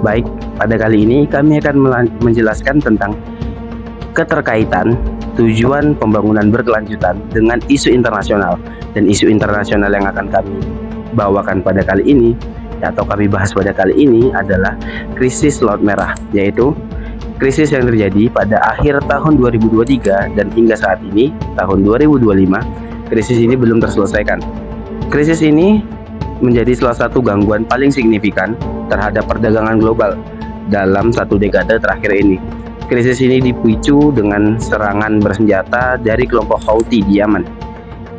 Baik, pada kali ini kami akan menjelaskan tentang keterkaitan tujuan pembangunan berkelanjutan dengan isu internasional. Dan isu internasional yang akan kami bawakan pada kali ini atau kami bahas pada kali ini adalah krisis Laut Merah, yaitu krisis yang terjadi pada akhir tahun 2023 dan hingga saat ini tahun 2025. Krisis ini belum terselesaikan. Krisis ini menjadi salah satu gangguan paling signifikan terhadap perdagangan global dalam satu dekade terakhir ini. Krisis ini dipicu dengan serangan bersenjata dari kelompok Houthi di Yaman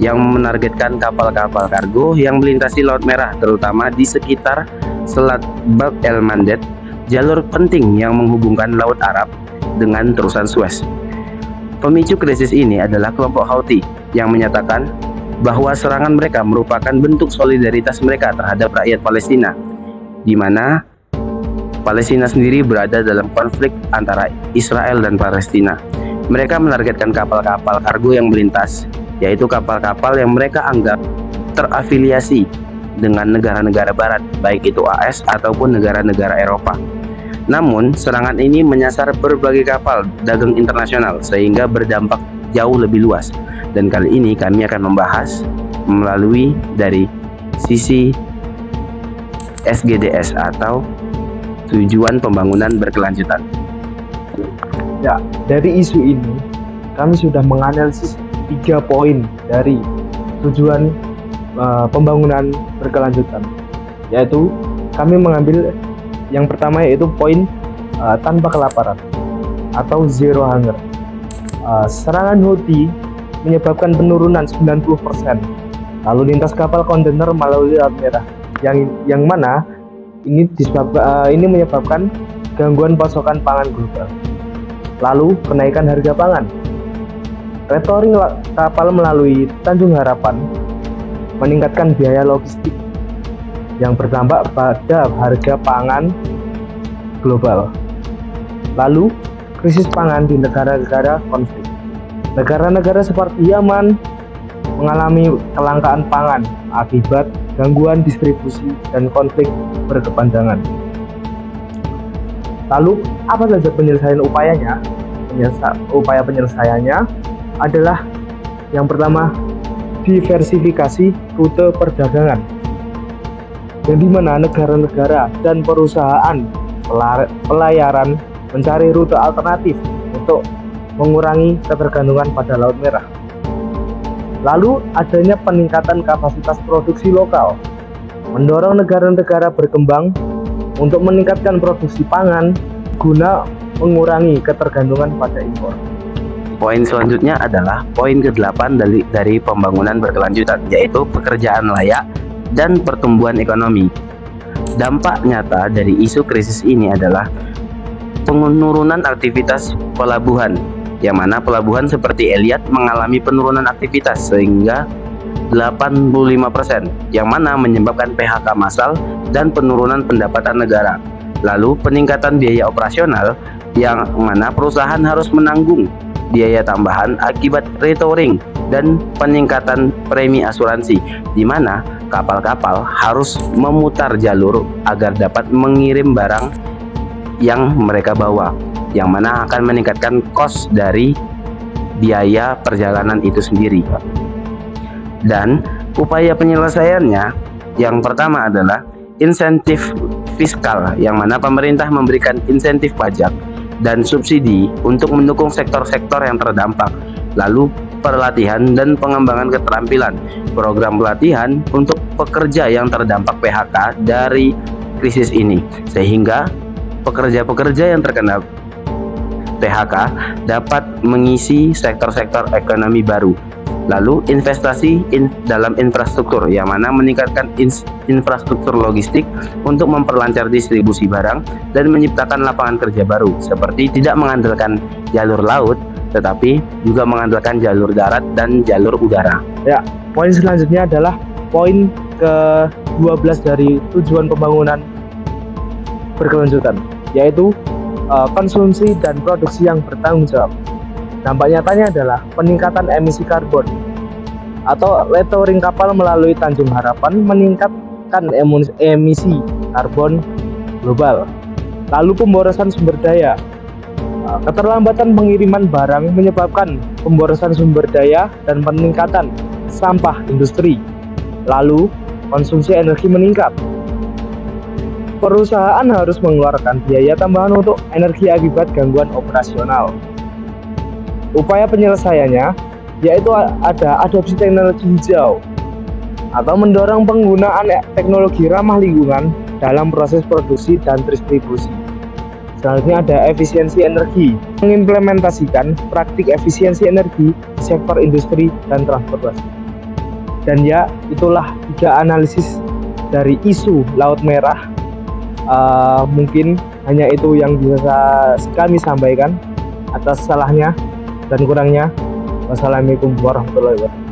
yang menargetkan kapal-kapal kargo yang melintasi Laut Merah, terutama di sekitar Selat Bab el-Mandeb, jalur penting yang menghubungkan Laut Arab dengan terusan Suez. Pemicu krisis ini adalah kelompok Houthi yang menyatakan bahwa serangan mereka merupakan bentuk solidaritas mereka terhadap rakyat Palestina, di mana Palestina sendiri berada dalam konflik antara Israel dan Palestina. Mereka menargetkan kapal-kapal kargo yang melintas, yaitu kapal-kapal yang mereka anggap terafiliasi dengan negara-negara barat, baik itu AS ataupun negara-negara Eropa. Namun, serangan ini menyasar berbagai kapal dagang internasional sehingga berdampak jauh lebih luas. Dan kali ini kami akan membahas melalui dari sisi SGDS atau tujuan pembangunan berkelanjutan. Ya, dari isu ini kami sudah menganalisis 3 poin dari tujuan pembangunan berkelanjutan, yaitu kami mengambil yang pertama yaitu poin tanpa kelaparan atau zero hunger. Serangan Houthi menyebabkan penurunan 90% lalu lintas kapal kontainer melalui Laut Merah, yang mana ini menyebabkan gangguan pasokan pangan global. Lalu kenaikan harga pangan. Retouring kapal melalui Tanjung Harapan meningkatkan biaya logistik yang berdampak pada harga pangan global. Lalu krisis pangan di negara-negara konflik. Negara-negara seperti Yaman mengalami kelangkaan pangan akibat gangguan distribusi dan konflik berkepanjangan. Lalu, apa saja penyelesaian upayanya? Upaya penyelesaiannya adalah yang pertama, diversifikasi rute perdagangan, yang dimana negara-negara dan perusahaan pelayaran mencari rute alternatif untuk mengurangi ketergantungan pada Laut Merah. Lalu adanya peningkatan kapasitas produksi lokal, mendorong negara-negara berkembang untuk meningkatkan produksi pangan guna mengurangi ketergantungan pada impor. Poin selanjutnya adalah poin ke-8 dari pembangunan berkelanjutan, yaitu pekerjaan layak dan pertumbuhan ekonomi. Dampak nyata dari isu krisis ini adalah penurunan aktivitas pelabuhan, yang mana pelabuhan seperti Elliot mengalami penurunan aktivitas sehingga 85%, yang mana menyebabkan PHK massal dan penurunan pendapatan negara. Lalu peningkatan biaya operasional, yang mana perusahaan harus menanggung biaya tambahan akibat retouring dan peningkatan premi asuransi, di mana kapal-kapal harus memutar jalur agar dapat mengirim barang yang mereka bawa, yang mana akan meningkatkan kos dari biaya perjalanan itu sendiri. Dan upaya penyelesaiannya yang pertama adalah insentif fiskal, yang mana pemerintah memberikan insentif pajak dan subsidi untuk mendukung sektor-sektor yang terdampak. Lalu pelatihan dan pengembangan keterampilan, program pelatihan untuk pekerja yang terdampak PHK dari krisis ini, sehingga pekerja-pekerja yang terkena PHK dapat mengisi sektor-sektor ekonomi baru. Lalu investasi dalam infrastruktur, yang mana meningkatkan infrastruktur logistik untuk memperlancar distribusi barang dan menciptakan lapangan kerja baru, seperti tidak mengandalkan jalur laut tetapi juga mengandalkan jalur darat dan jalur udara. Ya, poin selanjutnya adalah poin ke-12 dari tujuan pembangunan berkelanjutan, yaitu konsumsi dan produksi yang bertanggung jawab. Dampak nyatanya adalah peningkatan emisi karbon atau retouring kapal melalui Tanjung Harapan meningkatkan emisi karbon global. Lalu pemborosan sumber daya. Keterlambatan pengiriman barang menyebabkan pemborosan sumber daya dan peningkatan sampah industri. Lalu konsumsi energi meningkat. Perusahaan harus mengeluarkan biaya tambahan untuk energi akibat gangguan operasional. Upaya penyelesaiannya yaitu ada adopsi teknologi hijau atau mendorong penggunaan teknologi ramah lingkungan dalam proses produksi dan distribusi. Selanjutnya ada efisiensi energi, mengimplementasikan praktik efisiensi energi di sektor industri dan transportasi. Dan ya, itulah 3 analisis dari isu Laut Merah. Mungkin hanya itu yang bisa kami sampaikan. Atas salahnya dan kurangnya, wassalamualaikum warahmatullahi wabarakatuh.